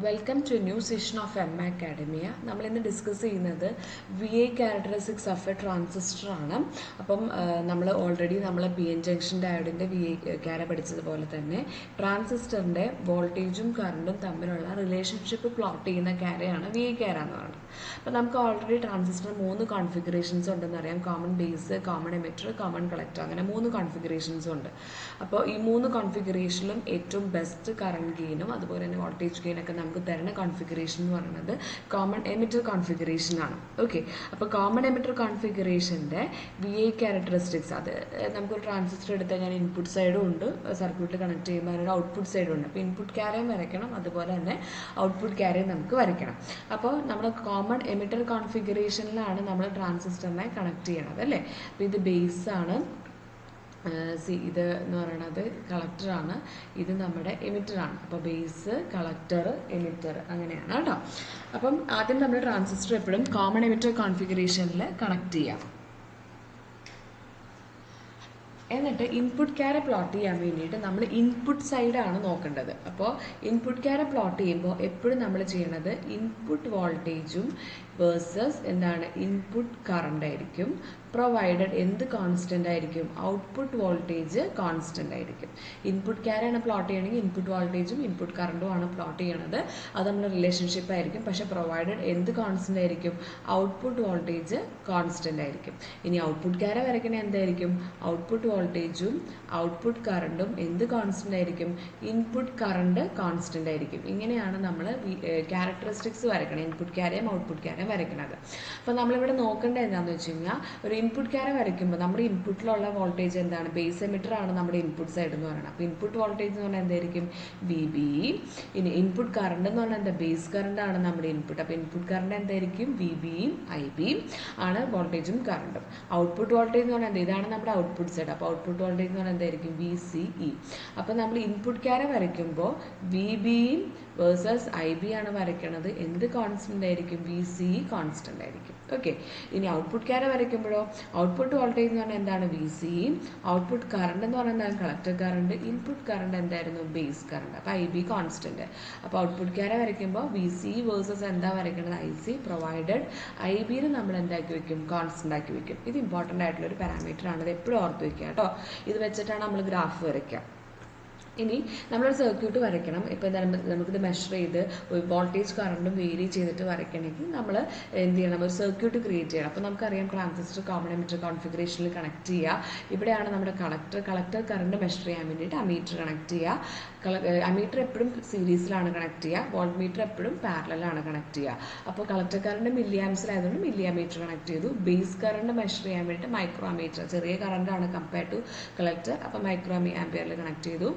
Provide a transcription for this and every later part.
Welcome to a new session of MA Academia. നമ്മൾ ഇന്ന് discuss ചെയ്യുന്നത് VA characteristics of A transistor ആണ്. അപ്പം നമ്മൾ ഓൾറെഡി നമ്മൾ പി എൻ ജംഗ്ഷൻ ഡയോഡിൻ്റെ VA ക്യാര പഠിച്ചതുപോലെ തന്നെ ട്രാൻസിസ്റ്ററിൻ്റെ വോൾട്ടേജും കറണ്ടും തമ്മിലുള്ള റിലേഷൻഷിപ്പ് പ്ലോട്ട് ചെയ്യുന്ന ക്യാരയാണ് VA ക്യാര എന്ന് പറയുന്നത്. അപ്പം നമുക്ക് ഓൾറെഡി ട്രാൻസിസ്റ്റർ 3 കോൺഫിഗറേഷൻസ് ഉണ്ടെന്ന് അറിയാം. Common base, common emitter, common collector, അങ്ങനെ 3 കോൺഫിഗറേഷൻസ് ഉണ്ട്. അപ്പോൾ ഈ 3 കോൺഫിഗറേഷനിലും ഏറ്റവും ബെസ്റ്റ് കറണ്ട് ഗെയിനും അതുപോലെ തന്നെ വോൾട്ടേജ് ഗെയിനൊക്കെ നമുക്ക് തരുന്ന കോൺഫിഗറേഷൻ എന്ന് പറയുന്നത് കോമൺ എമിറ്റർ കോൺഫിഗറേഷൻ ആണ്. ഓക്കെ, അപ്പോൾ കോമൺ എമിറ്റർ കോൺഫിഗറേഷൻ്റെ VA ക്യാരക്ടറിസ്റ്റിക്സ്, അത് നമുക്കൊരു ട്രാൻസിസ്റ്റർ എടുത്താൽ ഞാൻ ഇൻപുട്ട് സൈഡും ഉണ്ട്, സർക്യൂട്ടിൽ കണക്ട് ചെയ്യുമ്പോൾ അതിനൊരു ഔട്ട്പുട്ട് സൈഡും ഉണ്ട്. അപ്പോൾ ഇൻപുട്ട് ക്യാരയും വരയ്ക്കണം, അതുപോലെ തന്നെ ഔട്ട്പുട്ട് ക്യാരയും നമുക്ക് വരയ്ക്കണം. അപ്പോൾ നമ്മൾ കോമൺ എമിറ്റർ കോൺഫിഗറേഷനിലാണ് നമ്മൾ ട്രാൻസിസ്റ്ററിനെ കണക്ട് ചെയ്യണത് അല്ലേ. അപ്പോൾ ഇത് ബേസ് ആണ്, ഇത് എന്ന് പറയുന്നത് കളക്ടറാണ്, ഇത് നമ്മുടെ എമിറ്ററാണ്. അപ്പോൾ ബേസ്, കളക്ടർ, എമിറ്റർ അങ്ങനെയാണ് കേട്ടോ. അപ്പം ആദ്യം നമ്മൾ ട്രാൻസിസ്റ്റർ എപ്പോഴും കോമൺ എമിറ്റർ കോൺഫിഗറേഷനിൽ കണക്ട് ചെയ്യാം. എന്നിട്ട് ഇൻപുട്ട് ക്യാര പ്ലോട്ട് ചെയ്യാൻ വേണ്ടിയിട്ട് നമ്മൾ ഇൻപുട്ട് സൈഡാണ് നോക്കേണ്ടത്. അപ്പോൾ ഇൻപുട്ട് ക്യാര പ്ലോട്ട് ചെയ്യുമ്പോൾ എപ്പോഴും നമ്മൾ ചെയ്യണത് ഇൻപുട്ട് വോൾട്ടേജും വേഴ്സസ് എന്താണ് ഇൻപുട്ട് കറണ്ട് ആയിരിക്കും. പ്രൊവൈഡഡ് എന്ത് കോൺസ്റ്റൻ്റ് ആയിരിക്കും, ഔട്ട്പുട്ട് വോൾട്ടേജ് കോൺസ്റ്റൻ്റ് ആയിരിക്കും. ഇൻപുട്ട് ക്യാരയാണ് പ്ലോട്ട് ചെയ്യണമെങ്കിൽ ഇൻപുട്ട് വോൾട്ടേജും ഇൻപുട്ട് കറണ്ടും ആണ് പ്ലോട്ട് ചെയ്യണത്. അത് നമ്മുടെ റിലേഷൻഷിപ്പ് ആയിരിക്കും. പക്ഷേ പ്രൊവൈഡഡ് എന്ത് കോൺസ്റ്റൻ്റ് ആയിരിക്കും, ഔട്ട്പുട്ട് വോൾട്ടേജ് കോൺസ്റ്റൻ്റ് ആയിരിക്കും. ഇനി ഔട്ട്പുട്ട് ക്യാര വരയ്ക്കണേ എന്തായിരിക്കും, ഔട്ട്പുട്ട് വോൾട്ടേജും ഔട്ട്പുട്ട് കറണ്ടും എന്ത് കോൺസ്റ്റൻ്റ് ആയിരിക്കും, ഇൻപുട്ട് കറണ്ട് കോൺസ്റ്റൻ്റ് ആയിരിക്കും. ഇങ്ങനെയാണ് നമ്മൾ ക്യാരക്ടറിസ്റ്റിക്സ് വരയ്ക്കണം, ഇൻപുട്ട് ക്യാരയും ഔട്ട്പുട്ട് ക്യാരയും വരയ്ക്കുന്നത്. അപ്പോൾ നമ്മളിവിടെ നോക്കേണ്ടത് എന്താണെന്ന് വെച്ച് കഴിഞ്ഞാൽ, ഒരു ഇൻപുട്ട് ക്യാര വരയ്ക്കുമ്പോൾ നമ്മുടെ ഇൻപുട്ടിലുള്ള വോൾട്ടേജ് എന്താണ്, ബേസ് എമിറ്റർ ആണ് നമ്മുടെ ഇൻപുട്ട് സൈഡ് എന്ന് പറയുന്നത്. അപ്പോൾ ഇൻപുട്ട് വോൾട്ടേജ് എന്ന് പറഞ്ഞാൽ എന്തായിരിക്കും, VB. ഇനി ഇൻപുട്ട് കറണ്ട് എന്ന് പറഞ്ഞാൽ എന്താ, ബേസ് കറണ്ട് ആണ് നമ്മുടെ ഇൻപുട്ട്. അപ്പോൾ ഇൻപുട്ട് കറണ്ട് എന്തായിരിക്കും, VBയും IBയും ആണ് വോൾട്ടേജും കറണ്ടും. ഔട്ട്പുട്ട് വോൾട്ടേജ് എന്ന് പറഞ്ഞാൽ ഇതാണ് നമ്മുടെ ഔട്ട്പുട്ട് സൈഡ്. അപ്പോൾ ഔട്ട്പുട്ട് വോൾട്ടേജ് എന്ന് പറഞ്ഞാൽ എന്തായിരിക്കും, VCE. അപ്പോൾ നമ്മൾ ഇൻപുട്ട് ക്യാര വരയ്ക്കുമ്പോൾ VBയും വേഴ്സസ് IB ആണ് വരയ്ക്കുന്നത്. എന്ത് കോൺസ്റ്റൻ്റ് ആയിരിക്കും, VCE കോൺസ്റ്റൻ്റ് ആയിരിക്കും. ഓക്കെ, ഇനി ഔട്ട്പുട്ട് ക്യാര വരയ്ക്കുമ്പോഴോ ഔട്ട്പുട്ട് വോൾട്ടേജ് എന്ന് പറഞ്ഞാൽ എന്താണ്, VCE. ഔട്ട്പുട്ട് കറണ്ട് എന്ന് പറഞ്ഞാൽ എന്താണ്, കളക്ടർ കറണ്ട്. ഇൻപുട്ട് കറണ്ട് എന്തായിരുന്നു, ബേസ് കറണ്ട്. അപ്പോൾ IB കോൺസ്റ്റൻ്റ്. അപ്പോൾ ഔട്ട്പുട്ട് ക്യാര വരയ്ക്കുമ്പോൾ VCE വേഴ്സസ് എന്താ വരയ്ക്കുന്നത്, IC. പ്രൊവൈഡഡ് IBയിൽ നമ്മൾ എന്താക്കി വെക്കും, കോൺസ്റ്റൻ്റ് ആക്കി വെക്കും. ഇത് ഇമ്പോർട്ടൻ്റ് ആയിട്ടുള്ള ഒരു പാരാമീറ്റർ ആണ്, ഇത് എപ്പോഴും ഓർത്ത് വെക്കുക കേട്ടോ. ഇത് വെച്ചിട്ടാണ് നമ്മൾ ഗ്രാഫ് വരയ്ക്കുക. ഇനി നമ്മളൊരു സർക്യൂട്ട് വരയ്ക്കണം. ഇപ്പോൾ എന്താണ്, നമുക്കിത് മെഷർ ചെയ്ത് വോൾട്ടേജ് കറണ്ടും വേരി ചെയ്തിട്ട് വരയ്ക്കണമെങ്കിൽ നമ്മൾ എന്ത് ചെയ്യണം, ഒരു സർക്യൂട്ട് ക്രിയേറ്റ് ചെയ്യണം. അപ്പോൾ നമുക്കറിയാം ട്രാൻസിസ്റ്റർ കോമൺ എമിറ്റർ കോൺഫിഗറേഷനിൽ കണക്ട് ചെയ്യുക. ഇവിടെയാണ് നമ്മുടെ കളക്ടർ കറണ്ട് മെഷർ ചെയ്യാൻ വേണ്ടിയിട്ട് അമീറ്റർ കണക്ട് ചെയ്യുക. അമീറ്റർ എപ്പോഴും സീരീസിലാണ് കണക്ട് ചെയ്യുക, വോൾട്ട് മീറ്റർ എപ്പോഴും പാരലലാണ് കണക്ട് ചെയ്യുക. അപ്പോൾ കളക്ടർ കറണ്ട് മില്ലി ആംസിലായതുകൊണ്ട് മില്ലി അമീറ്റർ കണക്ട് ചെയ്തു. ബേസ് കറണ്ട് മെഷർ ചെയ്യാൻ വേണ്ടിയിട്ട് മൈക്രോ അമീറ്റർ, ചെറിയ കറണ്ടാണ് കമ്പയർഡ് ടു കളക്ടർ, അപ്പോൾ മൈക്രോ ആംപിയറിൽ കണക്ട് ചെയ്തു.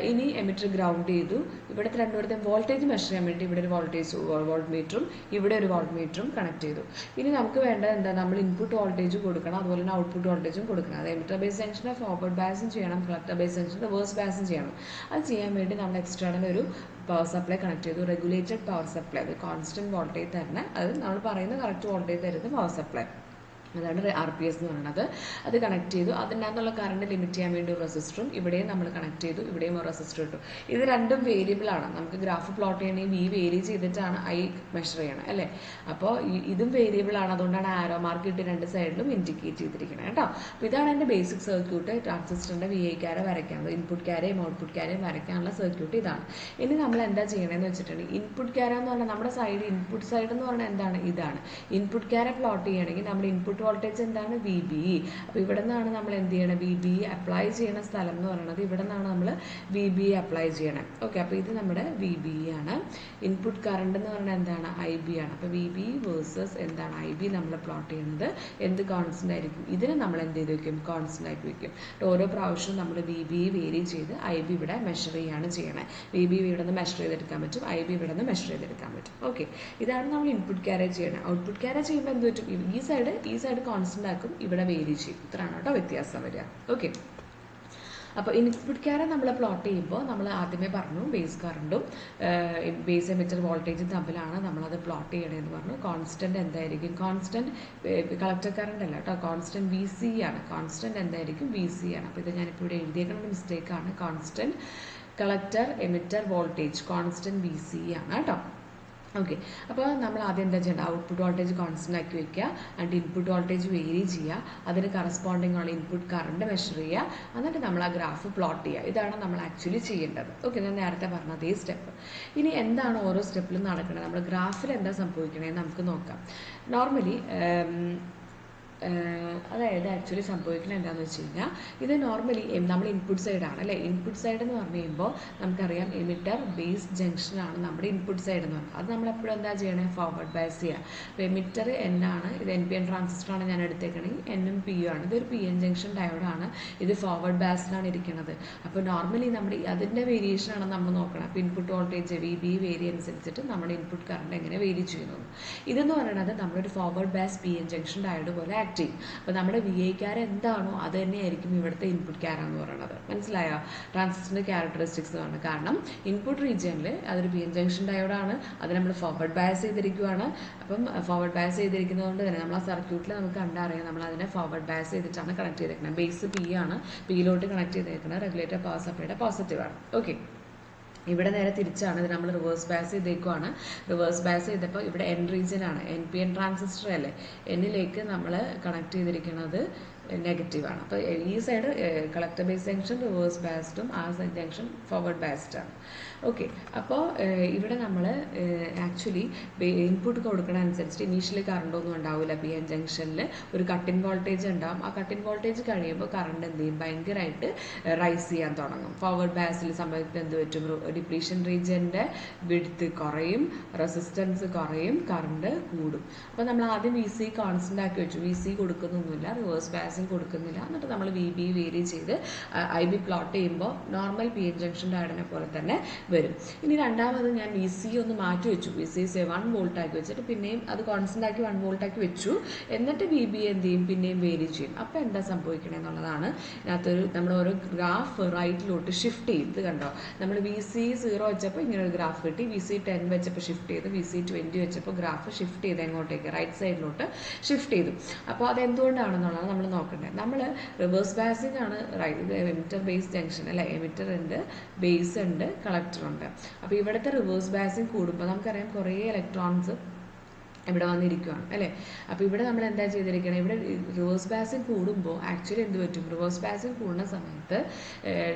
ഇനി എമിറ്റർ ഗ്രൗണ്ട് ചെയ്തു. ഇവിടുത്തെ രണ്ടുപേരുടെ വോൾട്ടേജ് മെഷർ ചെയ്യാൻ വേണ്ടി ഇവിടെ ഒരു വോൾട്ട് മീറ്ററും ഇവിടെ ഒരു വോൾട്ട് മീറ്ററും കണക്ട് ചെയ്തു. ഇനി നമുക്ക് വേണ്ടത് എന്താ, നമ്മൾ ഇൻപുട്ട് വോൾട്ടേജ് കൊടുക്കണം, അതുപോലെ തന്നെ ഔട്ട്പുട്ട് വോൾട്ടേജും കൊടുക്കണം. അത് എമിറ്റർ ബേസ് ജംഗ്ഷനെ ഫോർവേഡ് ബയസും ചെയ്യണം, കളക്ടർ ബേസ് ജംഗ്ഷനെ റിവേഴ്സ് ബയസും ചെയ്യണം. അത് ചെയ്യാൻ വേണ്ടി നമ്മൾ എക്സ്റ്റേണൽ ഒരു പവർ സപ്ലൈ കണക്ട് ചെയ്തു, റെഗുലേറ്റഡ് പവർ സപ്ലൈ. അത് കോൺസ്റ്റന്റ് വോൾട്ടേജ് തരുന്ന, അത് നമ്മൾ പറയുന്ന കറക്റ്റ് വോൾട്ടേജ് തരുന്ന പവർ സപ്ലൈ, അതാണ് RPS എന്ന് പറയുന്നത്. അത് കണക്ട് ചെയ്തു. അതിനകത്തുള്ള കറണ്ട് ലിമിറ്റ് ചെയ്യാൻ വേണ്ടി ഒരു റെസിസ്റ്ററും ഇവിടെയും നമ്മൾ കണക്ട് ചെയ്തു, ഇവിടെയും ഒരു റെസിസ്റ്റർ ഇട്ടു. ഇത് രണ്ടും വേരിയബിൾ ആണ്. നമുക്ക് ഗ്രാഫ് പ്ലോട്ട് ചെയ്യണമെങ്കിൽ V വേരി ചെയ്തിട്ടാണ് I മെഷർ ചെയ്യണം അല്ലേ. അപ്പോൾ ഇതും വേരിയബിൾ ആണ്, അതുകൊണ്ടാണ് ആരോ മാർക്ക് ഇട്ട് രണ്ട് സൈഡിലും ഇൻഡിക്കേറ്റ് ചെയ്തിരിക്കുന്നത് കേട്ടോ. അപ്പോൾ ഇതാണ് എൻ്റെ ബേസിക് സർക്യൂട്ട്. ട്രാൻസിസ്റ്ററിൻ്റെ VA ക്യാര വരയ്ക്കാനുള്ളത്, ഇൻപുട്ട് ക്യാരയും ഔട്ട്പുട്ട് ക്യാരയും വരയ്ക്കാനുള്ള സർക്യൂട്ട് ഇതാണ്. ഇനി നമ്മൾ എന്താ ചെയ്യണമെന്ന് വെച്ചിട്ടുണ്ടെങ്കിൽ, ഇൻപുട്ട് ക്യാര എന്ന് പറഞ്ഞാൽ നമ്മുടെ സൈഡ്, ഇൻപുട്ട് സൈഡ് എന്ന് പറഞ്ഞാൽ എന്താണ്, ഇതാണ്. ഇൻപുട്ട് ക്യാര പ്ലോട്ട് ചെയ്യണമെങ്കിൽ നമ്മൾ ഇൻപുട്ട് വോൾട്ടേജ് എന്താണ്, VBE. അപ്പോൾ ഇവിടെ നിന്നാണ് നമ്മൾ എന്ത് ചെയ്യണം, VBE അപ്ലൈ ചെയ്യുന്ന സ്ഥലം എന്ന് പറയുന്നത് ഇവിടെ നിന്നാണ് നമ്മൾ VBE അപ്ലൈ ചെയ്യണം. ഓക്കെ, അപ്പോൾ ഇത് നമ്മുടെ VBE ആണ്. ഇൻപുട്ട് കറണ്ട് എന്ന് പറഞ്ഞാൽ എന്താണ്, IB ആണ്. അപ്പോൾ VBE വേഴ്സസ് എന്താണ്, IB നമ്മൾ പ്ലോട്ട് ചെയ്യുന്നത് എന്ത് കോൺസ്റ്റൻ്റ് ആയിരിക്കും, ഇതിന് നമ്മൾ എന്ത് ചെയ്ത് വെക്കും, കോൺസ്റ്റൻ്റ് ആക്കി വെക്കും. ഓരോ പ്രാവശ്യവും നമ്മൾ VBE വേരി ചെയ്ത് IB ഇവിടെ മെഷർ ചെയ്യുകയാണ് ചെയ്യണത്. VBE ഇവിടെ നിന്ന് മെഷർ ചെയ്തെടുക്കാൻ പറ്റും, IB ഇവിടെ നിന്ന് മെഷർ ചെയ്തെടുക്കാൻ പറ്റും. ഓക്കെ, ഇതാണ് നമ്മൾ ഇൻപുട്ട് ക്യാര ചെയ്യണം. ഔട്ട്പുട്ട് ക്യാര ചെയ്യുമ്പോൾ എന്ത് പറ്റും, ഈ സൈഡ് കോൺസ്റ്റൻ്റ് ആക്കും, ഇവിടെ വേരി ചെയ്യും. ഇത്രയാണ് കേട്ടോ വ്യത്യാസം വരിക. ഓക്കെ, അപ്പോൾ ഇൻപുട്ട് ക്യാര നമ്മൾ പ്ലോട്ട് ചെയ്യുമ്പോൾ നമ്മൾ ആദ്യമേ പറഞ്ഞു ബേസ് കറണ്ടും ബേസ് എമിറ്റർ വോൾട്ടേജും തമ്മിലാണ് നമ്മളത് പ്ലോട്ട് ചെയ്യണമെന്ന് പറഞ്ഞു. കോൺസ്റ്റൻറ്റ് എന്തായിരിക്കും, കോൺസ്റ്റൻറ്റ് കളക്ടർ കറണ്ട് അല്ല കേട്ടോ, കോൺസ്റ്റൻറ്റ് VC ആണ്. കോൺസ്റ്റൻറ്റ് എന്തായിരിക്കും, VC ആണ്. അപ്പോൾ ഇത് ഞാനിപ്പോൾ ഇവിടെ എഴുതിയേക്കുന്ന മിസ്റ്റേക്കാണ്. Constant collector emitter voltage constant V C ആണ് കേട്ടോ. ഓക്കെ, അപ്പോൾ നമ്മൾ ആദ്യം എന്താ ചെയ്യേണ്ടത്, ഔട്ട്പുട്ട് വോൾട്ടേജ് കോൺസ്റ്റന്റ് ആക്കി വെക്കുക, എന്നിട്ട് ഇൻപുട്ട് വോൾട്ടേജ് വേരി ചെയ്യുക, അതിന് കറസ്പോണ്ടിങ് ഉള്ള ഇൻപുട്ട് കറണ്ട് മെഷർ ചെയ്യുക, എന്നിട്ട് നമ്മൾ ആ ഗ്രാഫ് പ്ലോട്ട് ചെയ്യുക. ഇതാണ് നമ്മൾ ആക്ച്വലി ചെയ്യേണ്ടത്. ഓക്കെ, ഞാൻ നേരത്തെ പറഞ്ഞ അതേ സ്റ്റെപ്പ്. ഇനി എന്താണ് ഓരോ സ്റ്റെപ്പിലും നടക്കുന്നത്, നമ്മൾ ഗ്രാഫിൽ എന്താ സംഭവിക്കണേന്ന് നമുക്ക് നോക്കാം. നോർമലി അതായത് ആക്ച്വലി സംഭവിക്കുന്നത് എന്താണെന്ന് വെച്ച് കഴിഞ്ഞാൽ, ഇത് നോർമലി നമ്മൾ ഇൻപുട്ട് സൈഡാണ് അല്ലേ. ഇൻപുട്ട് സൈഡ് എന്ന് പറഞ്ഞു കഴിയുമ്പോൾ നമുക്കറിയാം എമിറ്റർ ബേസ് ജംഗ്ഷനാണ് നമ്മുടെ ഇൻപുട്ട് സൈഡ് എന്ന് പറഞ്ഞാൽ. അത് നമ്മളെപ്പോഴും എന്താ ചെയ്യണേ, ഫോർവേഡ് ബയസ് ചെയ്യുക. അപ്പോൾ എമിറ്റർ എൻ ആണ്, ഇത് എൻ പി എൻ ട്രാൻസിസ്റ്ററാണ് ഞാൻ എടുത്തേക്കണെങ്കിൽ എന്നും പി യു ആണ്. ഇതൊരു പി എൻ ജംഗ്ഷൻ ഡയോഡാണ്, ഇത് ഫോർവേഡ് ബയസിലാണ് ഇരിക്കുന്നത്. അപ്പോൾ നോർമലി നമ്മുടെ അതിൻ്റെ വേരിയേഷനാണ് നമ്മൾ നോക്കണം. അപ്പോൾ input voltage V B vary അനുസരിച്ചിട്ട് നമ്മുടെ ഇൻപുട്ട് കറണ്ട് എങ്ങനെ വേരി ചെയ്യുന്നു. ഇതെന്ന് പറയുന്നത് നമ്മളൊരു forward bias P N junction diode പോലെ ആക്ട് ചെയ്യും. അപ്പോൾ നമ്മുടെ വി ഐ ക്യാര എന്താണോ അത് തന്നെയായിരിക്കും ഇവിടുത്തെ ഇൻപുട്ട് ക്യാര എന്ന് പറയുന്നത്. മനസ്സിലായോ, ട്രാൻസിസ്റ്ററിൻ്റെ ക്യാരക്ടറിസ്റ്റിക്സ് എന്ന് പറയുന്നത്. കാരണം ഇൻപുട്ട് റീജിയനിൽ അതൊരു പി എൻ ജംഗ്ഷൻ ഡയോഡാണ്, അത് നമ്മൾ ഫോർവേഡ് ബയസ് ചെയ്തിരിക്കുകയാണ്. അപ്പം ഫോർവേഡ് ബയസ് ചെയ്തിരിക്കുന്നതുകൊണ്ട് തന്നെ നമ്മൾ ആ സർക്യൂട്ടിൽ നമുക്ക് കണ്ടറിയാം, നമ്മൾ അതിനെ ഫോർവേഡ് ബയസ് ചെയ്തിട്ടാണ് കണക്ട് ചെയ്തിരിക്കുന്നത്. ബേസ് പി ആണ്, പിയിലോട്ട് കണക്ട് ചെയ്തിരിക്കുന്നത് റെഗുലേറ്റർ പവർ സപ്ലൈയുടെ പോസിറ്റീവാണ്. ഓക്കെ, ഇവിടെ നേരെ തിരിച്ചാണ്, ഇത് നമ്മൾ റിവേഴ്സ് ബയസ് ചെയ്തേക്കുവാണ്. റിവേഴ്സ് ബയസ് ചെയ്തപ്പോൾ ഇവിടെ എൻ റീജിയനാണ്, എൻ പി എൻ ട്രാൻസിസ്റ്റർ അല്ലേ, എന്നിലേക്ക് നമ്മൾ കണക്ട് ചെയ്തിരിക്കുന്നത് നെഗറ്റീവാണ്. അപ്പോൾ ഈ side collector base junction reverse ബയസ്ഡും ആ സൈഡ് ജംഗ്ഷൻ ഫോർവേഡ് ബയസ്ഡ് ആണ്. ഓക്കെ, അപ്പോൾ ഇവിടെ നമ്മൾ ആക്ച്വലി ഇൻപുട്ട് കൊടുക്കണ അനുസരിച്ചിട്ട് ഇനീഷ്യലി കറണ്ടൊന്നും ഉണ്ടാവില്ല. പി എൻ ജംഗ്ഷനിൽ ഒരു കട്ടിൻ വോൾട്ടേജ് ഉണ്ടാവും. ആ കട്ടിൻ വോൾട്ടേജ് കഴിയുമ്പോൾ കറണ്ട് എന്ത് ചെയ്യും, ഭയങ്കരമായിട്ട് റൈസ് ചെയ്യാൻ തുടങ്ങും. ഫോർവേഡ് ബയസിൽ സംഭവിക്കുന്നത് എന്ത് പറ്റും, ഡിപ്ലീഷൻ റീജിയൻ്റെ വിഡ്ത്ത് കുറയും, റെസിസ്റ്റൻസ് കുറയും, കറണ്ട് കൂടും. അപ്പോൾ നമ്മൾ ആദ്യം വി സി കോൺസ്റ്റന്റ് ആക്കി വെച്ചു, വി സി കൊടുക്കുന്നൊന്നുമില്ല, റിവേഴ്സ് ബയസിൽ കൊടുക്കുന്നില്ല. എന്നിട്ട് നമ്മൾ വി ബി വേരി ചെയ്ത് ഐ ബി പ്ലോട്ട് ചെയ്യുമ്പോൾ നോർമൽ പി എൻ ജംഗ്ഷൻ ഡയോഡിനെ പോലെ തന്നെ വരും. ഇനി രണ്ടാമത് ഞാൻ വി സി ഒന്ന് മാറ്റി വെച്ചു, വി സി 1 വോൾട്ട് ആക്കി വെച്ചിട്ട് പിന്നെയും അത് കോൺസ്റ്റന്റ് ആക്കി 1 വോൾട്ട് ആക്കി വെച്ചു. എന്നിട്ട് വി ബി എന്ത് ചെയ്യും, പിന്നെയും വേരി ചെയ്യും. അപ്പോൾ എന്താ സംഭവിക്കണേ എന്നുള്ളതാണ് ഇതിനകത്തൊരു നമ്മൾ ഓരോ ഗ്രാഫ് റൈറ്റിലോട്ട് ഷിഫ്റ്റ് ചെയ്യും. ഇത് കണ്ടോ, നമ്മൾ വി സി 0 വെച്ചപ്പോൾ ഇങ്ങനെ ഒരു ഗ്രാഫ് കിട്ടി, വി സി 10 വെച്ചപ്പോൾ ഷിഫ്റ്റ് ചെയ്തു, വി സി 20 വെച്ചപ്പോൾ ഗ്രാഫ് ഷിഫ്റ്റ് ചെയ്ത് എങ്ങോട്ടേക്ക്, റൈറ്റ് സൈഡിലോട്ട് ഷിഫ്റ്റ് ചെയ്തു. അപ്പോൾ അതെന്തുകൊണ്ടാണെന്നുള്ളത് നമ്മൾ നോക്കണ്ടേ. നമ്മൾ റിവേഴ്സ് ബയസിംഗ് ആണ്, റൈറ്റ് എമിറ്റർ ബേസ് ജംഗ്ഷൻ അല്ലേ, എമിറ്റർ ഉണ്ട്, ബേസ് ഉണ്ട്, കളക്ടർ ഉണ്ട്. അപ്പോൾ ഇവിടുത്തെ റിവേഴ്സ് ബയസിംഗ് കൂടുമ്പോൾ നമുക്കറിയാം കുറേ ഇലക്ട്രോൺസ് ഇവിടെ വന്നിരിക്കുകയാണ് അല്ലേ. അപ്പോൾ ഇവിടെ നമ്മൾ എന്താ ചെയ്തിരിക്കണം, ഇവിടെ റിവേഴ്സ് ബയസിംഗ് കൂടുമ്പോൾ ആക്ച്വലി എന്ത് പറ്റും, റിവേഴ്സ് ബയസിംഗ് കൂടുന്ന സമയത്ത്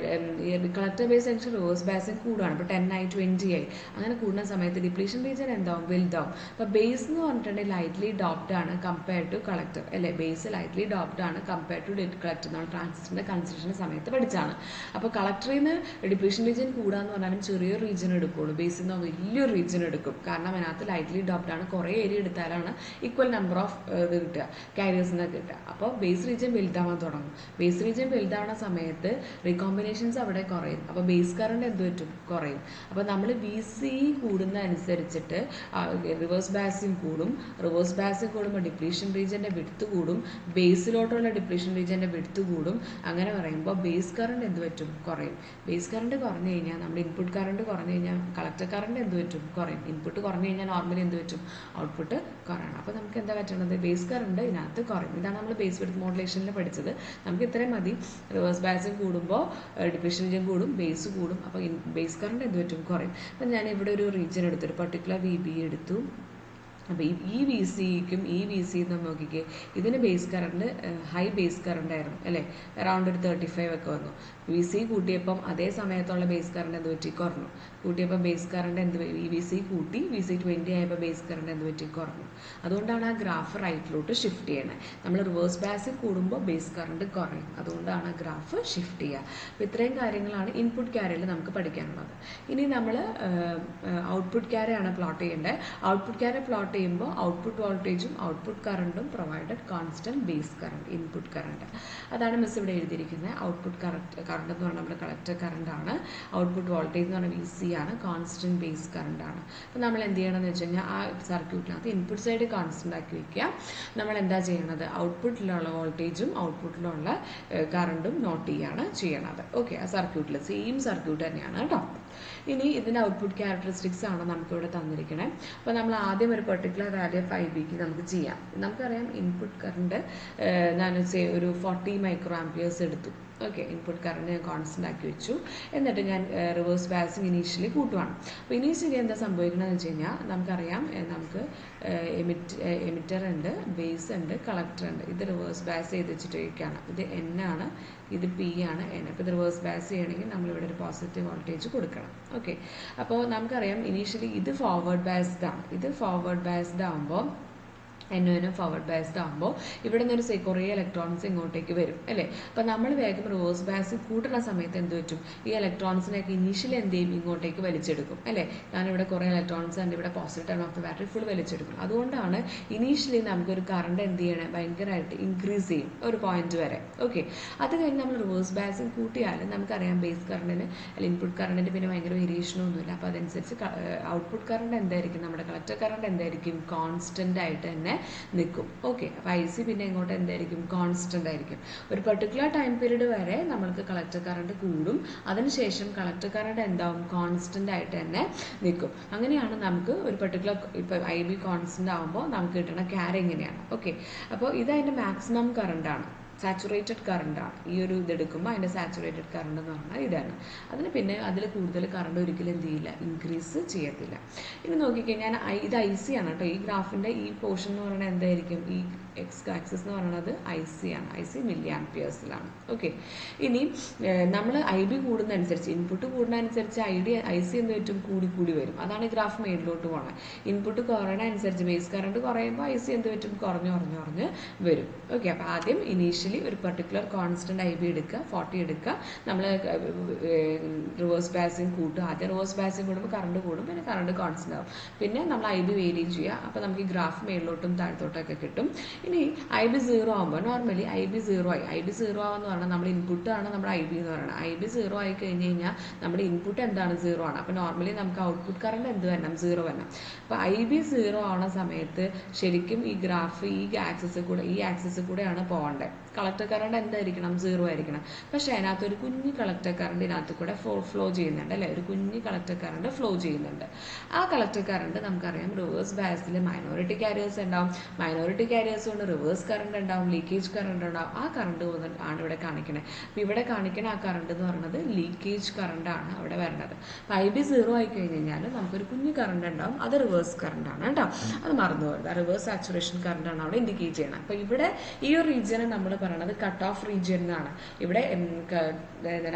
collector base junction reverse biasing കൂടുകയാണ്. ഇപ്പോൾ 10 ആയി 20 ആയി അങ്ങനെ കൂടുന്ന സമയത്ത് ഡിപ്ലീഷൻ റീജിയൻ എന്താവും, വലുതാവും. അപ്പോൾ ബേസ് എന്ന് പറഞ്ഞിട്ടുണ്ടെങ്കിൽ ലൈറ്റ്ലി ഡോപ്ഡ് ആണ് കമ്പയർ ടു കളക്ടർ അല്ലേ. ബേസ് ലൈറ്റ്ലി ഡോപ്ഡ് ആണ് കമ്പയർ ടു കളക്ടർ. നമ്മൾ ട്രാൻസിസ്റ്ററിൻ്റെ കൺസ്ട്രക്ഷൻ സമയത്ത് പഠിച്ചാണ്. അപ്പോൾ കളക്ടറിൽ നിന്ന് ഡിപ്ലീഷൻ റീജിയൻ കൂടാന്ന് പറഞ്ഞാലും ചെറിയൊരു റീജിയൻ എടുക്കുകയുള്ളൂ, ബേസിൽ നിന്ന് വലിയൊരു റീജിയൻ എടുക്കും. കാരണം അതിനകത്ത് ലൈറ്റ്ലി ഡോപ്ഡ് ആണ്, കുറേ ഏരിയ എടുത്താലാണ് ഈക്വൽ നമ്പർ ഓഫ് ഇത് കിട്ടുക, കാരിയേഴ്സിനെ കിട്ടുക. അപ്പോൾ ബേസ് റീജിയൻ വലുതാവാൻ തുടങ്ങും. ബേസ് റീജിയൻ വലുതാവുന്ന സമയത്ത് റീകോമ്പിനേഷൻസ് അവിടെ കുറയും. അപ്പോൾ ബേസ് കറണ്ട് എന്ത് പറ്റും, കുറയും. അപ്പോൾ നമ്മൾ വി സി കൂടുന്ന അനുസരിച്ചിട്ട് റിവേഴ്സ് ബയസിംഗ് കൂടും. റിവേഴ്സ് ബയസിംഗ് കൂടുമ്പോൾ ഡിപ്ലീഷൻ റീജിയൻ്റെ വിഡ്ത്ത് കൂടും, ബേസിലോട്ടുള്ള ഡിപ്ലീഷൻ റീജിയൻ്റെ വിഡ്ത്ത് കൂടും. അങ്ങനെ പറയുമ്പോൾ ബേസ് കറണ്ട് എന്ത് പറ്റും, കുറയും. ബേസ് കറണ്ട് കുറഞ്ഞു കഴിഞ്ഞാൽ നമ്മുടെ ഇൻപുട്ട് കറണ്ട് കുറഞ്ഞു കഴിഞ്ഞാൽ കളക്ടർ കറണ്ട് എന്ത് പറ്റും, കുറയും. ഇൻപുട്ട് കുറഞ്ഞു കഴിഞ്ഞാൽ നോർമലി എന്ത് പറ്റും, ഔട്ട്പുട്ട് കുറയണം. അപ്പോൾ നമുക്ക് എന്താ പറ്റണത്, ബേസ് കറണ്ട് ഇതിനകത്ത് കുറയും. ഇതാണ് നമ്മൾ ബേസ് വിഡ്ത്ത് മോഡുലേഷനിൽ പഠിച്ചത്. നമുക്ക് ഇത്രയും മതി. റിവേഴ്സ് ബയസിംഗ് കൂടുമ്പോൾ ഡിപ്ലീഷൻ റീജിയൻ കൂടും, ബേസ് കൂടും. അപ്പോൾ ബേസ് കറണ്ട് എന്ത് പറ്റും, കുറയും. അപ്പം ഞാൻ ഇവിടെ ഒരു റീജിയൻ എടുത്തു, ഒരു പർട്ടിക്കുലർ വി ബി എടുത്തു. അപ്പോൾ ഈ വി സിക്കും ഈ വി സിയും നമ്മൾ നോക്കിക്കേ, ഇതിന് base current high base current ആയിരുന്നു അല്ലേ, അറൗണ്ട് ഒരു 35 ഒക്കെ വന്നു. വി സി കൂട്ടിയപ്പം അതേ സമയത്തുള്ള ബേസ് കറണ്ട് എന്ത് പറ്റി, കുറഞ്ഞു. കൂട്ടിയപ്പോൾ ബേസ് കറണ്ട് എന്ത്, വി സി കൂട്ടി, വി സി 20 ആയപ്പോൾ ബേസ് കറണ്ട് എന്ത് പറ്റി, കുറഞ്ഞു. അതുകൊണ്ടാണ് ആ ഗ്രാഫ് റൈറ്റിലോട്ട് ഷിഫ്റ്റ് ചെയ്യണത്. നമ്മൾ റിവേഴ്സ് ബയസിംഗ് കൂടുമ്പോൾ ബേസ് കറണ്ട് കുറയും, അതുകൊണ്ടാണ് ആ ഗ്രാഫ് ഷിഫ്റ്റ് ചെയ്യുക. അപ്പോൾ ഇത്രയും കാര്യങ്ങളാണ് ഇൻപുട്ട് ക്യാരയിൽ നമുക്ക് പഠിക്കാനുള്ളത്. ഇനി നമ്മൾ ഔട്ട്പുട്ട് ക്യാരയാണ് പ്ലോട്ട് ചെയ്യേണ്ടത്. ഔട്ട്പുട്ട് ക്യാര പ്ലോട്ട് ചെയ്യുമ്പോൾ ഔട്ട്പുട്ട് വോൾട്ടേജും ഔട്ട്പുട്ട് കറണ്ടും provided constant base current, input current. അതാണ് മിസ് ഇവിടെ എഴുതിയിരിക്കുന്നത്. ഔട്ട്പുട്ട് കറണ്ട് എന്ന് പറഞ്ഞാൽ നമ്മുടെ കളക്ടർ കറണ്ട് ആണ്. ഔട്ട്പുട്ട് വോൾട്ടേജ് എന്ന് പറഞ്ഞാൽ വി സി ആണ്, കോൺസ്റ്റന്റ് ബേസ് കറണ്ട് ആണ്. അപ്പോൾ നമ്മൾ എന്ത് ചെയ്യണമെന്ന് വെച്ച് കഴിഞ്ഞാൽ ആ സർക്യൂട്ടിനകത്ത് ഇൻപുട്ട് സൈഡ് കോൺസ്റ്റന്റ് ആക്കി വയ്ക്കുക. നമ്മൾ എന്താ ചെയ്യണത്, ഔട്ട്പുട്ടിലുള്ള വോൾട്ടേജും ഔട്ട്പുട്ടിലുള്ള കറണ്ടും നോട്ട് ചെയ്യാണ് ചെയ്യണത്. ഓക്കെ, ആ സർക്യൂട്ടിൽ സെയിം സർക്യൂട്ട് തന്നെയാണ് കേട്ടോ. ഇനി ഇതിൻ്റെ ഔട്ട്പുട്ട് ക്യാരക്ടറിസ്റ്റിക്സ് ആണ് നമുക്കിവിടെ തന്നിരിക്കണേ. അപ്പോൾ നമ്മൾ ആദ്യം ഒരു പെർട്ടിക്കുലർ വാല്യൂ ഓഫ് ഐ ബിക്ക് നമുക്ക് ചെയ്യാം. നമുക്കറിയാം ഇൻപുട്ട് കറണ്ട് ഞാൻ ഒരു 40 മൈക്രോ ആംപിയേഴ്സ് എടുത്തു ഓക്കെ, ഇൻപുട്ട് കറണ്ട് ഞാൻ കോൺസ്റ്റൻ്റ് ആക്കി വെച്ചു. എന്നിട്ട് ഞാൻ റിവേഴ്സ് ബയാസിങ് ഇനീഷ്യലി കൂട്ടുവാണ്. അപ്പോൾ ഇനീഷ്യലി എന്താ സംഭവിക്കണമെന്ന് വെച്ച് കഴിഞ്ഞാൽ നമുക്കറിയാം, നമുക്ക് എമിറ്റർ ഉണ്ട്, ബേസ് ഉണ്ട്, കളക്ടർ ഉണ്ട്. ഇത് റിവേഴ്സ് ബയാസ് ചെയ്ത് വെച്ചിട്ടൊക്കെയാണ്. ഇത് N ആണ്, ഇത് P ആണ് N. അപ്പോൾ ഇത് റിവേഴ്സ് ബയാസ് ചെയ്യണമെങ്കിൽ നമ്മളിവിടെ ഒരു പോസിറ്റീവ് വോൾട്ടേജ് കൊടുക്കണം. ഓക്കെ, അപ്പോൾ നമുക്കറിയാം ഇനീഷ്യലി ഇത് ഫോർവേഡ് ബയാസ്ഡ് ആണ്. ഇത് ഫോർവേഡ് ബയാസ്ഡ് ആകുമ്പോൾ എന്നും ഫോർവേഡ് ബയസ്ഡ് ആകുമ്പോൾ ഇവിടെ നിന്നൊരു കുറേ ഇലക്ട്രോൺസ് ഇങ്ങോട്ടേക്ക് വരും അല്ലേ. അപ്പോൾ നമ്മൾ വേഗം റിവേഴ്സ് ബയസ് കൂട്ടുന്ന സമയത്ത് എന്ത് പറ്റും, ഈ ഇലക്ട്രോൺസിനെയൊക്കെ ഇനീഷ്യലി എന്ത് ചെയ്യും, ഇങ്ങോട്ടേക്ക് വലിച്ചെടുക്കും അല്ലേ. കാരണം ഇവിടെ കുറേ ഇലക്ട്രോൺസ് ഉണ്ട്, ഇവിടെ positive turn of the battery full വലിച്ചെടുക്കും. അതുകൊണ്ടാണ് ഇനീഷ്യലി നമുക്കൊരു കറണ്ട് എന്ത് ചെയ്യണേ, ഭയങ്കരമായിട്ട് ഇൻക്രീസ് ചെയ്യും ഒരു പോയിന്റ് വരെ. ഓക്കെ, അത് കഴിഞ്ഞ് നമ്മൾ റിവേഴ്സ് ബയസിങ് കൂട്ടിയാൽ നമുക്കറിയാം ബേസ് കറണ്ടിന് അല്ലെങ്കിൽ ഇൻപുട്ട് കറണ്ടിന് പിന്നെ ഭയങ്കര വേരിയേഷനൊന്നുമില്ല. അപ്പോൾ അതനുസരിച്ച് ഔട്ട്പുട്ട് കറണ്ട് എന്തായിരിക്കും, നമ്മുടെ കളക്ടർ കറണ്ട് എന്തായിരിക്കും, കോൺസ്റ്റൻ്റ് ആയിട്ട് തന്നെ നിൽക്കും. ഓക്കെ, അപ്പോൾ ഐ സി പിന്നെ ഇങ്ങോട്ട് എന്തായിരിക്കും, കോൺസ്റ്റൻ്റ് ആയിരിക്കും. ഒരു പെർട്ടിക്കുലർ ടൈം പീരീഡ് വരെ നമ്മൾക്ക് കളക്ടർ കറണ്ട് കൂടും, അതിനുശേഷം കളക്ടർ കറണ്ട് എന്താവും, കോൺസ്റ്റൻ്റ് ആയിട്ട് തന്നെ നിൽക്കും. അങ്ങനെയാണ് നമുക്ക് ഒരു പെർട്ടിക്കുലർ ഇപ്പോൾ ഐ ബി കോൺസ്റ്റൻ്റ് ആകുമ്പോൾ നമുക്ക് കിട്ടുന്ന ക്യാരി ഇങ്ങനെയാണ്. ഓക്കെ, അപ്പോൾ ഇത് അതിൻ്റെ മാക്സിമം കറണ്ടാണ്, സാച്ചുറേറ്റഡ് കറണ്ടാണ്. ഈ ഒരു ഇതെടുക്കുമ്പോൾ അതിൻ്റെ സാച്ചുറേറ്റഡ് കറണ്ട് എന്ന് പറഞ്ഞാൽ ഇതാണ്. അതിന് പിന്നെ അതിൽ കൂടുതൽ കറണ്ട് ഒരിക്കലും എന്ത് ചെയ്യില്ല, ഇൻക്രീസ് ചെയ്യത്തില്ല. ഇനി നോക്കിക്കഴിഞ്ഞാൽ ഇത് ഐ സി ആണ് കേട്ടോ. ഈ ഗ്രാഫിൻ്റെ ഈ പോർഷൻ എന്ന് പറയുന്നത് എന്തായിരിക്കും, ഈ എക്സ് ആക്സിസ് എന്ന് പറയുന്നത് ഐ സി ആണ്. ഐ സി മില്ലി ആംപിയേഴ്സിലാണ്. ഓക്കെ, ഇനി നമ്മൾ ഐ ബി കൂടുന്നതനുസരിച്ച്, ഇൻപുട്ട് കൂടുന്നതനുസരിച്ച് ഐ സി എന്ത് പറ്റും, കൂടി വരും. അതാണ് ഈ ഗ്രാഫ് മേളിലോട്ട് പോകണം. ഇൻപുട്ട് കുറയണ അനുസരിച്ച് ബേസ് കറണ്ട് കുറയുമ്പോൾ ഐ സി എന്ത് പറ്റും, കുറഞ്ഞ് വരും. ഓക്കെ, അപ്പോൾ ആദ്യം ഇനീഷ്യലി ഒരു പെർട്ടിക്കുലർ കോൺസ്റ്റന്റ് ഐ ബി എടുക്കുക, 40 എടുക്കുക. നമ്മൾ റിവേഴ്സ് ബയാസിങ് കൂട്ടുക. ആദ്യം റിവേഴ്സ് ബയാസിങ് കൂടുമ്പോൾ കറണ്ട് കൂടും, പിന്നെ കറണ്ട് കോൺസ്റ്റന്റ് ആവും. പിന്നെ നമ്മൾ ഐ ബി വേരി ചെയ്യുക. അപ്പോൾ നമുക്ക് ഈ ഗ്രാഫ് മേളിലോട്ടും താഴത്തോട്ടൊക്കെ കിട്ടും. ഇനി ഐ ബി 0 ആകുമ്പോൾ നോർമലി ഐ ബി 0 ആയി. ഐ ബി 0 ആവെന്ന് പറഞ്ഞാൽ നമ്മുടെ ഇൻപുട്ട് ആണ് നമ്മുടെ ഐ ബി എന്ന് പറയുന്നത്. ഐ ബി 0 ആയി കഴിഞ്ഞ് കഴിഞ്ഞാൽ നമ്മുടെ ഇൻപുട്ട് എന്താണ്, 0 ആണ്. അപ്പോൾ നോർമലി നമുക്ക് ഔട്ട്പുട്ട് കറണ്ട് എന്ത് വരണം, 0 വരണം. അപ്പോൾ ഐ ബി 0 ആവുന്ന സമയത്ത് ശരിക്കും ഈ ഗ്രാഫ് ഈ ആക്സിസ് കൂടെയാണ് പോകേണ്ടത്. കളക്ടർ കറണ്ട് എന്തായിരിക്കണം, 0 ആയിരിക്കണം. പക്ഷേ അതിനകത്ത് ഒരു കുഞ്ഞ് കളക്ടർ കറണ്ട് ഇതിനകത്ത് കൂടെ ഫ്ലോ ചെയ്യുന്നുണ്ട് അല്ലേ. ഒരു കുഞ്ഞ് കളക്ടർ കറണ്ട് ഫ്ലോ ചെയ്യുന്നുണ്ട്. ആ കളക്ടർ കറണ്ട് നമുക്കറിയാം റിവേഴ്സ് ബയാസിൽ മൈനോറിറ്റി കാരിയേഴ്സ് ഉണ്ടാവും. മൈനോറിറ്റി കാരിയേഴ്സ് കൊണ്ട് റിവേഴ്സ് കറണ്ട് ഉണ്ടാവും, ലീക്കേജ് കറണ്ട് ഉണ്ടാവും. ആ കറണ്ട് ആണ് ഇവിടെ കാണിക്കുന്നത്. അപ്പോൾ ഇവിടെ കാണിക്കുന്ന ആ കറണ്ട് എന്ന് പറയുന്നത് ലീക്കേജ് കറണ്ട് ആണ് അവിടെ വരുന്നത്. അപ്പോൾ ഐ ബി 0 ആയി കഴിഞ്ഞ് കഴിഞ്ഞാൽ നമുക്കൊരു കുഞ്ഞ് കറണ്ട് ഉണ്ടാവും, അത് റിവേഴ്സ് കറണ്ട് ആണ് കേട്ടോ. അത് മറന്നു പോകരുത്. റിവേഴ്സ് സാച്ചുറേഷൻ കറണ്ട് ആണ് അവിടെ ഇൻഡിക്കേറ്റ് ചെയ്യണം. അപ്പോൾ ഇവിടെ ഈ ഒരു റീജിയനെ നമ്മൾ പറയുന്നത് കട്ട് ഓഫ് റീജിയൻ എന്നാണ്. ഇവിടെ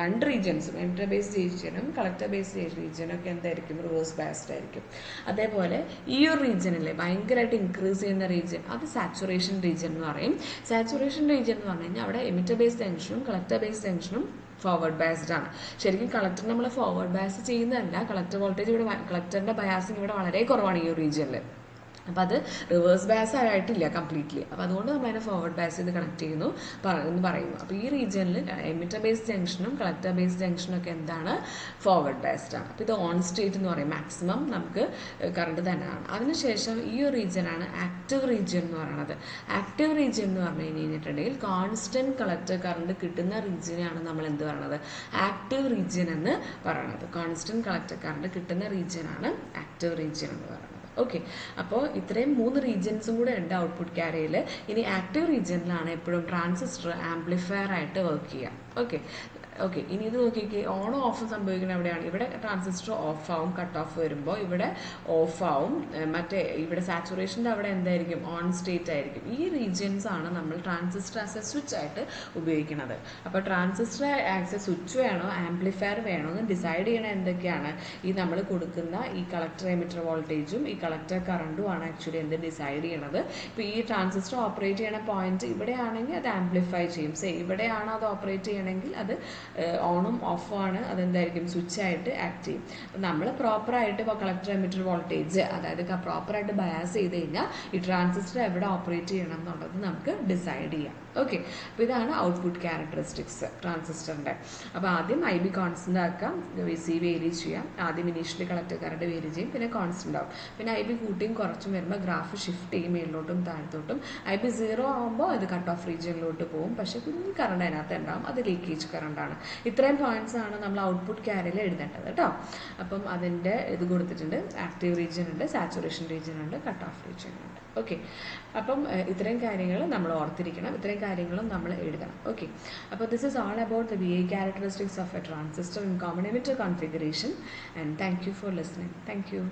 രണ്ട് റീജിയൻസും എമിറ്റർ ബേസ്ഡ് റീജിയനും കളക്ടർ ബേസ്ഡ് റീജിയനും ഒക്കെ എന്തായിരിക്കും, റിവേഴ്സ് ബയാസ്ഡ് ആയിരിക്കും. അതേപോലെ ഈ ഒരു റീജിയനിലെ ഭയങ്കരമായിട്ട് ഇൻക്രീസ് ചെയ്യുന്ന റീജിയൻ, അത് സാച്ചുറേഷൻ റീജിയൻ എന്ന് പറയും. സാച്ചുറേഷൻ റീജിയൻ എന്ന് പറഞ്ഞു കഴിഞ്ഞാൽ അവിടെ എമിറ്റർ ബേസ്ഡ് ജംഗ്ഷനും കളക്ടർ ബേസ്ഡ് ജംഗ്ഷനും ഫോർവേഡ് ബയാസ്ഡ് ആണ്. ശരിക്കും കളക്ടർ നമ്മൾ ഫോർവേഡ് ബയാസ് ചെയ്യുന്നതല്ല. കളക്ടർ വോൾട്ടേജ് ഇവിടെ, കളക്ടറിന്റെ ബയാസിങ് ഇവിടെ വളരെ കുറവാണ് ഈ ഒരു റീജിയനിൽ. അപ്പോൾ അത് റിവേഴ്സ് ബയാസ് ആയിട്ടില്ല കംപ്ലീറ്റ്ലി. അപ്പോൾ അതുകൊണ്ട് നമ്മൾ അതിനെ ഫോർവേഡ് ബയാസ് ചെയ്ത് കണക്ട് ചെയ്യുന്നു എന്ന് പറയുന്നു. അപ്പോൾ ഈ റീജിയനിൽ എമിറ്റർ ബേസ്ഡ് ജംഗ്ഷനും കളക്ടർ ബേസ്ഡ് ജംഗ്ഷനും ഒക്കെ എന്താണ്, ഫോർവേഡ് ബയാസ്ഡ് ആണ്. അപ്പോൾ ഇത് ഓൺ സ്റ്റേറ്റ് എന്ന് പറയും. മാക്സിമം നമുക്ക് കറണ്ട് തന്നെയാണ്. അതിനുശേഷം ഈ ഒരു റീജിയനാണ് ആക്റ്റീവ് റീജിയൻ എന്ന് പറയുന്നത്. ആക്റ്റീവ് റീജിയൻ എന്ന് പറഞ്ഞു കഴിഞ്ഞിട്ടുണ്ടെങ്കിൽ കോൺസ്റ്റന്റ് കളക്ടർ കറണ്ട് കിട്ടുന്ന റീജിയനാണ് നമ്മൾ എന്ത് പറയുന്നത്, ആക്റ്റീവ് റീജിയൻ എന്ന് പറയുന്നത്. കോൺസ്റ്റന്റ് കളക്ടർ കറണ്ട് കിട്ടുന്ന റീജിയനാണ് ആക്റ്റീവ് റീജിയൻ എന്ന് പറയുന്നത്. ഓക്കെ, അപ്പോൾ ഇത്രയും 3 റീജിയൻസും കൂടെ ഉണ്ട് ഔട്ട്പുട്ട് ക്യാരിയയിൽ. ഇനി ആക്റ്റീവ് റീജിയനിലാണ് എപ്പോഴും ട്രാൻസിസ്റ്റർ ആംപ്ലിഫയർ ആയിട്ട് വർക്ക് ചെയ്യുക. ഓക്കെ, ഇനി ഇത് നോക്കിക്കേ, ഓൺ ഓഫ് സംഭവിക്കുന്നത് എവിടെയാണ്, ഇവിടെ ട്രാൻസിസ്റ്റർ ഓഫ് ആവും, കട്ട് ഓഫ് വരുമ്പോൾ ഇവിടെ ഓഫ് ആവും. മറ്റേ ഇവിടെ സാച്ചുറേഷൻ്റെ അവിടെ എന്തായിരിക്കും, ഓൺ സ്റ്റേറ്റ് ആയിരിക്കും. ഈ റീജിയൻസ് ആണ് നമ്മൾ ട്രാൻസിസ്റ്റർ ആസ് എ സ്വിച്ച് ആയിട്ട് ഉപയോഗിക്കുന്നത്. അപ്പോൾ ട്രാൻസിസ്റ്റർ ആസ് എ സ്വിച്ച് വേണോ ആംപ്ലിഫയർ വേണോ എന്ന് ഡിസൈഡ് ചെയ്യണ എന്തൊക്കെയാണ്, ഈ നമ്മൾ കൊടുക്കുന്ന ഈ കളക്ടർ എമിറ്റർ വോൾട്ടേജും ഈ കളക്ടർ കറണ്ടും ആണ് ആക്ച്വലി എന്ത് ഡിസൈഡ് ചെയ്യണത്. ഇപ്പോൾ ഈ ട്രാൻസിസ്റ്റർ ഓപ്പറേറ്റ് ചെയ്യണ പോയിന്റ് ഇവിടെയാണെങ്കിൽ അത് ആംപ്ലിഫൈ ചെയ്യും. ഇവിടെയാണോ അത് ഓപ്പറേറ്റ് ചെയ്യണമെങ്കിൽ അത് ഓണും ഓഫും ആണ്, അതെന്തായിരിക്കും, സ്വിച്ച് ആയിട്ട് ആക്ട് ചെയ്യും. നമ്മൾ പ്രോപ്പറായിട്ട് ഇപ്പോൾ കളക്ടർ എമിറ്റർ വോൾട്ടേജ് അതായത് പ്രോപ്പറായിട്ട് ബയാസ് ചെയ്ത് കഴിഞ്ഞാൽ ഈ ട്രാൻസിസ്റ്റർ എവിടെ ഓപ്പറേറ്റ് ചെയ്യണം എന്നുള്ളത് നമുക്ക് ഡിസൈഡ് ചെയ്യാം. ഓക്കെ, അപ്പോൾ ഇതാണ് ഔട്ട്പുട്ട് ക്യാരക്ടറിസ്റ്റിക്സ് ട്രാൻസിസ്റ്ററിൻ്റെ. അപ്പോൾ ആദ്യം ഐ ബി കോൺസ്റ്റന്റ് ആക്കാം, സി വേരി ചെയ്യാം. ആദ്യം ഇനീഷ്യലി കളക്ടർ കറണ്ട് വേരി ചെയ്യും, പിന്നെ കോൺസ്റ്റന്റ് ആവും. പിന്നെ ഐ ബി കൂട്ടിയും കുറച്ചും വരുമ്പോൾ ഗ്രാഫ് ഷിഫ്റ്റ് ചെയ്യും മേളിലോട്ടും താഴത്തോട്ടും. ഐ ബി 0 ആകുമ്പോൾ അത് കട്ട് ഓഫ് റീജിയനിലോട്ട് പോകും. പക്ഷേ കുഞ്ഞ് കറണ്ട് അതിനകത്ത് ഉണ്ടാവും, അത് ലീക്കേജ് കറണ്ടാണ്. ഇത്രയും പോയിന്റ്സ് ആണ് നമ്മൾ ഔട്ട്പുട്ട് ക്യാരിയൽ എഴുതേണ്ടത് കേട്ടോ. അപ്പം അതിൻ്റെ ഇത് കൊടുത്തിട്ടുണ്ട്. ആക്റ്റീവ് റീജിയൻ ഉണ്ട്, സാച്ചുറേഷൻ റീജിയൻ ഉണ്ട്, കട്ട് ഓഫ് റീജിയൻ ഉണ്ട്. ഓക്കെ, അപ്പം ഇത്രയും കാര്യങ്ങൾ നമ്മൾ ഓർത്തിരിക്കണം. ഇത്രയും കാര്യങ്ങളും നമ്മൾ എഴുതണം. ഓക്കെ, അപ്പോൾ this is all about the VI characteristics of a transistor in common emitter configuration, and thank you for listening. Thank you.